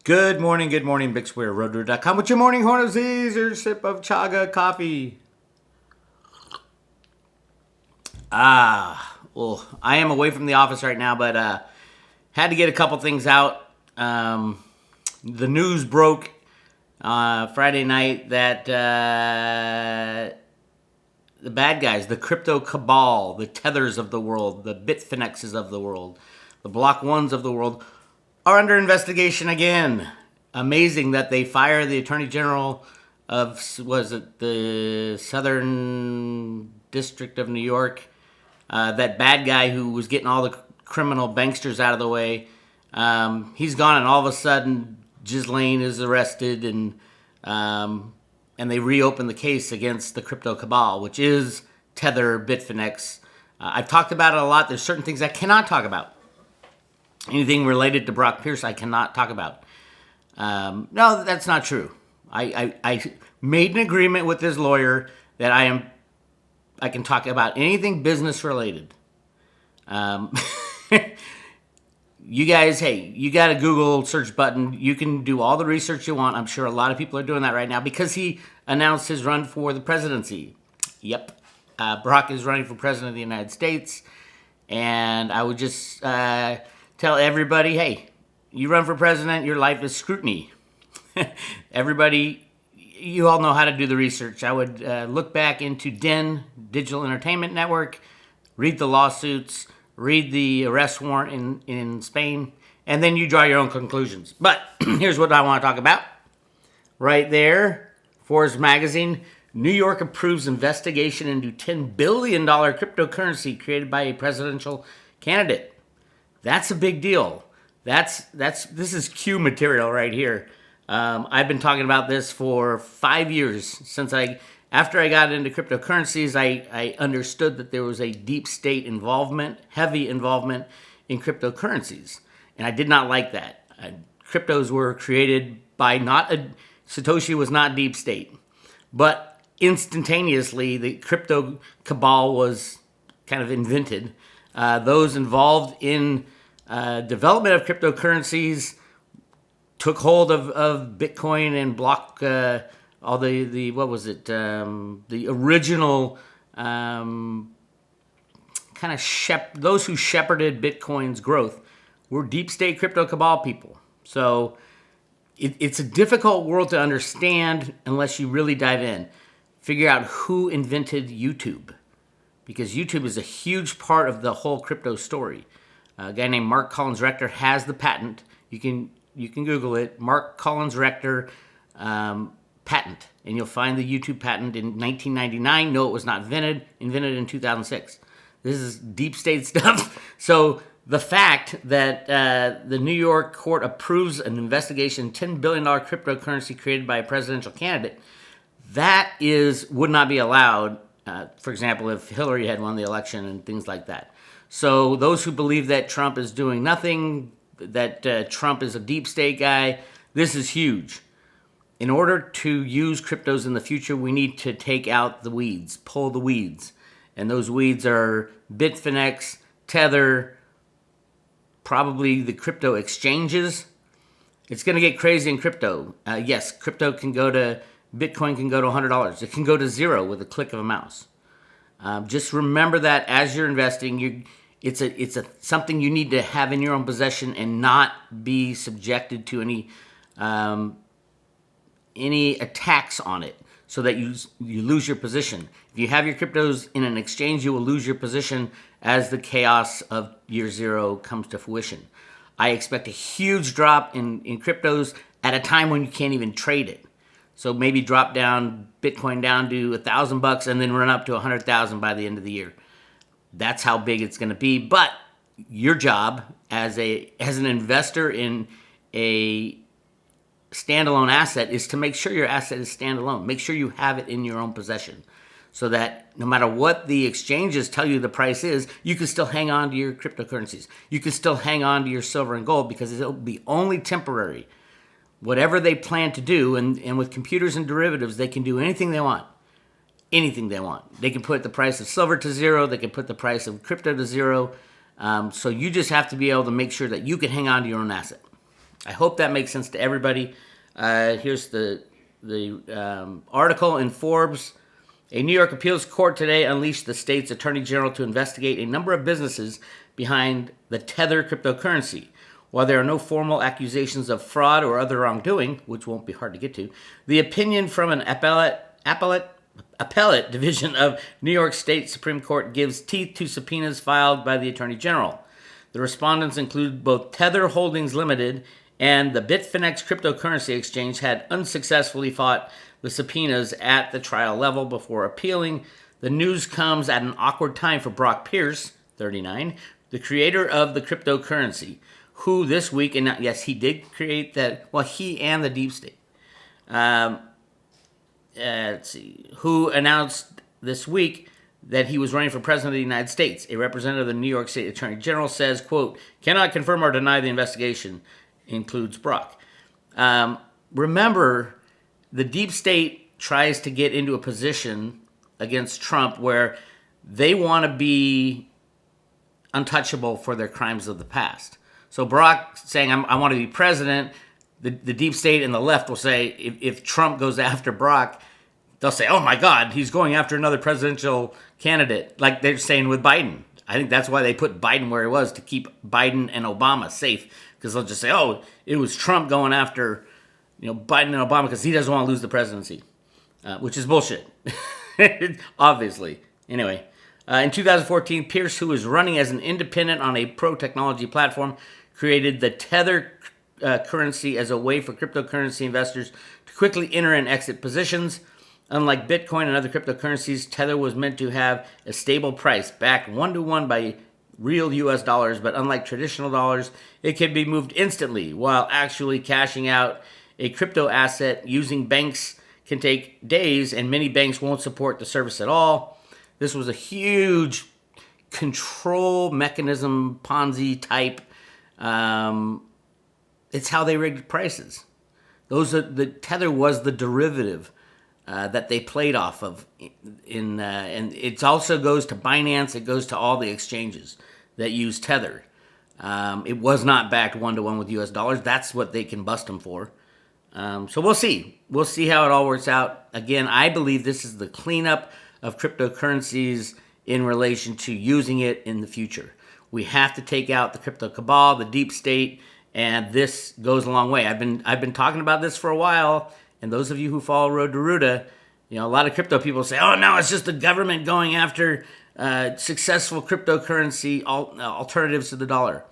Good morning, Big Square, Roadrunner.com with your morning horn of Z's or sip of chaga coffee. Well, I am away from the office right now, but had to get a couple things out. The news broke Friday night that the bad guys, the crypto cabal, the Tethers of the world, the Bitfinexes of the world, the Block Ones of the world, are under investigation again. Amazing that they fire the Attorney General of, was it the Southern District of New York? That bad guy who was getting all the criminal banksters out of the way. He's gone, and all of a sudden, Ghislaine is arrested, and they reopen the case against the crypto cabal, which is Tether, Bitfinex. I've talked about it a lot. There's certain things I cannot talk about. Anything related to Brock Pierce, I cannot talk about. No, that's not true. I made an agreement with his lawyer that I can talk about anything business related. You guys, hey, you got a Google search button. You can do all the research you want. I'm sure a lot of people are doing that right now because he announced his run for the presidency. Yep. Brock is running for president of the United States. And I would just tell everybody, hey, you run for president, your life is scrutiny. Everybody, you all know how to do the research. I would look back into DEN, Digital Entertainment Network, read the lawsuits, read the arrest warrant in Spain, and then you draw your own conclusions. But here's what I want to talk about. Right there, Forbes magazine, New York approves investigation into $10 billion cryptocurrency created by a presidential candidate. That's a big deal. This is Q material right here. I've been talking about this for 5 years after I got into cryptocurrencies. I understood that there was a deep state involvement, heavy involvement in cryptocurrencies, and I did not like that. Cryptos were created by Satoshi was not deep state, but instantaneously the crypto cabal was kind of invented. Those involved in development of cryptocurrencies took hold of Bitcoin and block all the what was it? The original kind of those who shepherded Bitcoin's growth were deep state crypto cabal people. So it's a difficult world to understand unless you really dive in. Figure out who invented YouTube, because YouTube is a huge part of the whole crypto story. A guy named Mark Collins Rector has the patent. You can Google it, Mark Collins Rector patent, and you'll find the YouTube patent in 1999. No, it was not invented in 2006. This is deep state stuff. So the fact that the New York court approves an investigation, $10 billion cryptocurrency created by a presidential candidate, would not be allowed, for example, if Hillary had won the election and things like that. So those who believe that Trump is doing nothing, that Trump is a deep state guy, this is huge. In order to use cryptos in the future, we need to take out the weeds, pull the weeds. And those weeds are Bitfinex, Tether, probably the crypto exchanges. It's going to get crazy in crypto. Yes, Bitcoin can go to $100. It can go to zero with a click of a mouse. Just remember that as you're investing, it's something you need to have in your own possession and not be subjected to any attacks on it, so that you lose your position. If you have your cryptos in an exchange, you will lose your position as the chaos of year zero comes to fruition. I expect a huge drop in cryptos at a time when you can't even trade it. So maybe drop down Bitcoin down to $1,000 and then run up to 100,000 by the end of the year. That's how big it's going to be. But your job as an investor in a standalone asset is to make sure your asset is standalone. Make sure you have it in your own possession, so that no matter what the exchanges tell you the price is, you can still hang on to your cryptocurrencies. You can still hang on to your silver and gold, because it'll be only temporary. Whatever they plan to do, and with computers and derivatives, they can do anything they want. Anything they want. They can put the price of silver to zero. They can put the price of crypto to zero. So you just have to be able to make sure that you can hang on to your own asset. I hope that makes sense to everybody. Here's the article in Forbes. A New York appeals court today unleashed the state's attorney general to investigate a number of businesses behind the Tether cryptocurrency. While there are no formal accusations of fraud or other wrongdoing, which won't be hard to get to, the opinion from an appellate division of New York State Supreme Court gives teeth to subpoenas filed by the attorney general. The respondents include both Tether Holdings Limited and the Bitfinex cryptocurrency exchange had unsuccessfully fought the subpoenas at the trial level before appealing. The news comes at an awkward time for Brock Pierce, 39, the creator of the cryptocurrency, who this week, and yes, he did create that, well, he and the deep state, who announced this week that he was running for president of the United States. A representative of the New York State Attorney General says, quote, cannot confirm or deny the investigation, includes Brock. Remember, the deep state tries to get into a position against Trump where they want to be untouchable for their crimes of the past. So Brock saying, I want to be president, the deep state and the left will say, if Trump goes after Brock, they'll say, oh my God, he's going after another presidential candidate, like they're saying with Biden. I think that's why they put Biden where he was, to keep Biden and Obama safe, because they'll just say, oh, it was Trump going after Biden and Obama because he doesn't want to lose the presidency, which is bullshit, obviously. Anyway, in 2014, Pierce, who was running as an independent on a pro-technology platform, created the Tether currency as a way for cryptocurrency investors to quickly enter and exit positions. Unlike Bitcoin and other cryptocurrencies, Tether was meant to have a stable price, backed 1-to-1 by real US dollars, but unlike traditional dollars, it can be moved instantly, while actually cashing out a crypto asset using banks can take days, and many banks won't support the service at all. This was a huge control mechanism, Ponzi type. It's how they rigged prices. The Tether was the derivative that they played off of, and it also goes to Binance. It goes to all the exchanges that use Tether. It was not backed 1-to-1 with US dollars. That's what they can bust them for. So we'll see. We'll see how it all works out. Again, I believe this is the cleanup of cryptocurrencies in relation to using it in the future. We have to take out the crypto cabal, the deep state, and this goes a long way. I've been talking about this for a while, and those of you who follow Road to Ruta, a lot of crypto people say, oh, no, it's just the government going after successful cryptocurrency alternatives to the dollar.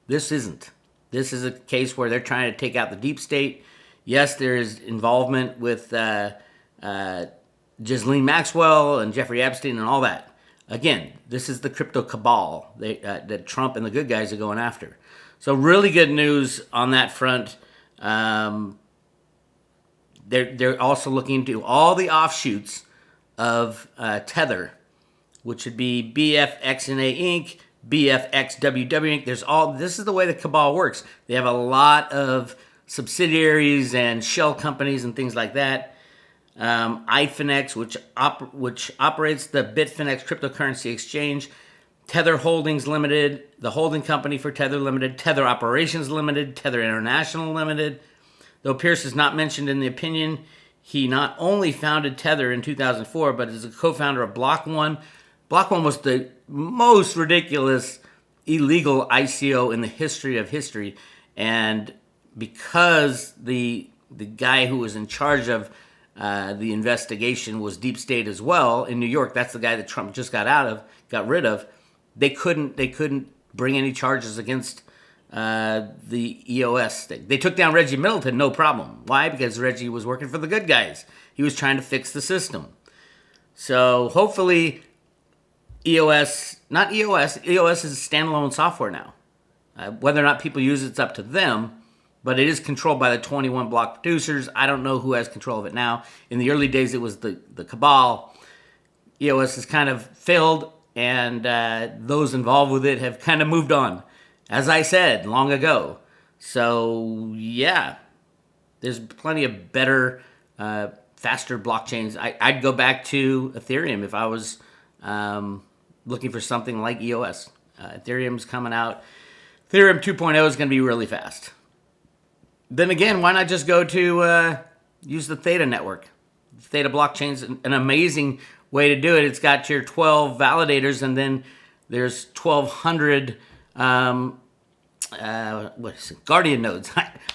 This isn't. This is a case where they're trying to take out the deep state. Yes, there is involvement with Ghislaine Maxwell and Jeffrey Epstein and all that. Again, this is the crypto cabal that Trump and the good guys are going after. So really good news on that front. They're also looking into all the offshoots of Tether, which would be BFXNA Inc., BFXWW Inc. This is the way the cabal works. They have a lot of subsidiaries and shell companies and things like that. iFinex, which operates the Bitfinex cryptocurrency exchange. Tether Holdings Limited, the holding company for Tether Limited. Tether Operations Limited. Tether International Limited. Though Pierce is not mentioned in the opinion, he not only founded Tether in 2004, but is a co-founder of Block One. Block One was the most ridiculous illegal ICO in the history of history. And because the guy who was in charge of the investigation was deep state as well in New York, that's the guy that Trump just got rid of, they couldn't bring any charges against the EOS thing. They took down Reggie Middleton, no problem. Why? Because Reggie was working for the good guys. He was trying to fix the system. So hopefully EOS is a standalone software now. Whether or not people use it's up to them, but it is controlled by the 21 block producers. I don't know who has control of it now. In the early days, it was the cabal. EOS has kind of failed, and those involved with it have kind of moved on, as I said long ago. So, yeah, there's plenty of better, faster blockchains. I'd go back to Ethereum if I was looking for something like EOS. Ethereum's coming out. Ethereum 2.0 is going to be really fast. then again, why not just go to use the Theta network? Theta blockchain's an amazing way to do it. It's got your 12 validators, and then there's 1,200 Guardian nodes.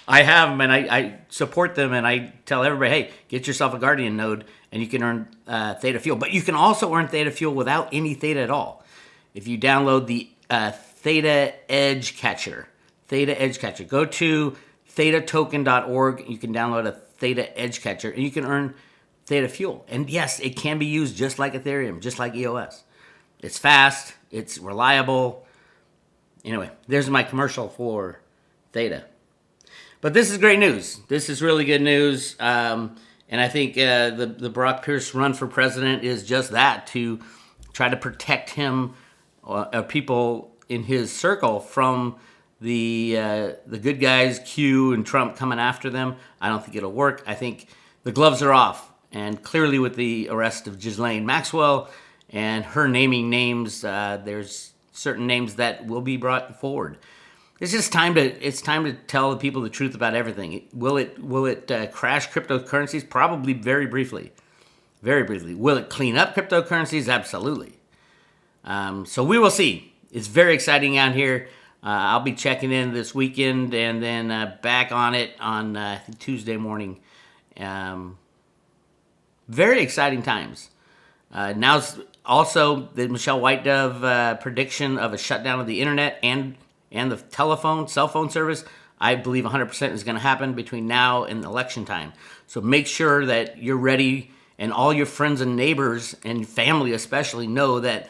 I have them, and I support them, and I tell everybody, hey, get yourself a Guardian node, and you can earn Theta Fuel. But you can also earn Theta Fuel without any Theta at all. If you download the Theta Edge Catcher, go to thetatoken.org. You can download a Theta Edge Catcher, and you can earn Theta Fuel. And yes, it can be used just like Ethereum, just like EOS. It's fast, it's reliable. Anyway, there's my commercial for Theta. But this is great news. This is really good news. And I think the Brock Pierce run for president is just that, to try to protect him, people in his circle, from the good guys, Q and Trump, coming after them. I don't think it'll work. I think the gloves are off. And clearly with the arrest of Ghislaine Maxwell and her naming names, there's certain names that will be brought forward. It's just time to tell the people the truth about everything. Will it crash cryptocurrencies? Probably very briefly. Very briefly. Will it clean up cryptocurrencies? Absolutely. So we will see. It's very exciting out here. I'll be checking in this weekend and then back on it on Tuesday morning. Very exciting times. Now's also the Michelle White Dove prediction of a shutdown of the internet and the cell phone service. I believe 100% is going to happen between now and election time. So make sure that you're ready, and all your friends and neighbors and family especially know that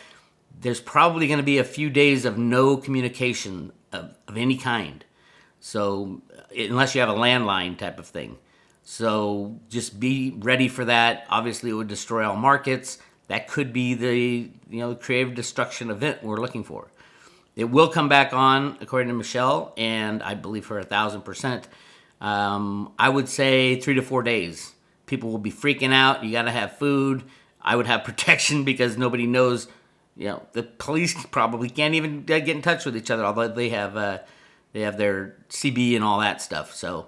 there's probably going to be a few days of no communication of any kind. So unless you have a landline type of thing. So just be ready for that. Obviously, it would destroy all markets. That could be the creative destruction event we're looking for. It will come back on, according to Michelle, and I believe her 1,000%. I would say 3 to 4 days. People will be freaking out. You got to have food. I would have protection because nobody knows. The police probably can't even get in touch with each other, although they have their CB and all that stuff. So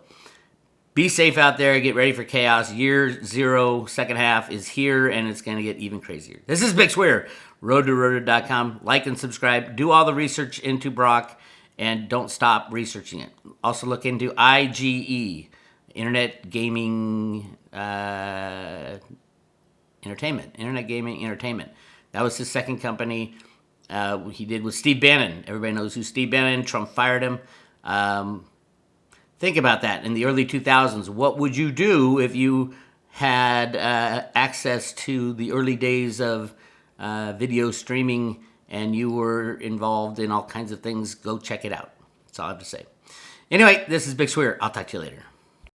be safe out there. Get ready for chaos. Year 0, second half is here, and it's going to get even crazier. This is Big Swear, roadtoroto.com. Like and subscribe. Do all the research into Brock, and don't stop researching it. Also look into IGE, Internet Gaming Entertainment. That was his second company. He did with Steve Bannon. Everybody knows who Steve Bannon. Trump fired him. Think about that. In the early 2000s, what would you do if you had access to the early days of video streaming and you were involved in all kinds of things? Go check it out. That's all I have to say. Anyway, this is Big Swear. I'll talk to you later.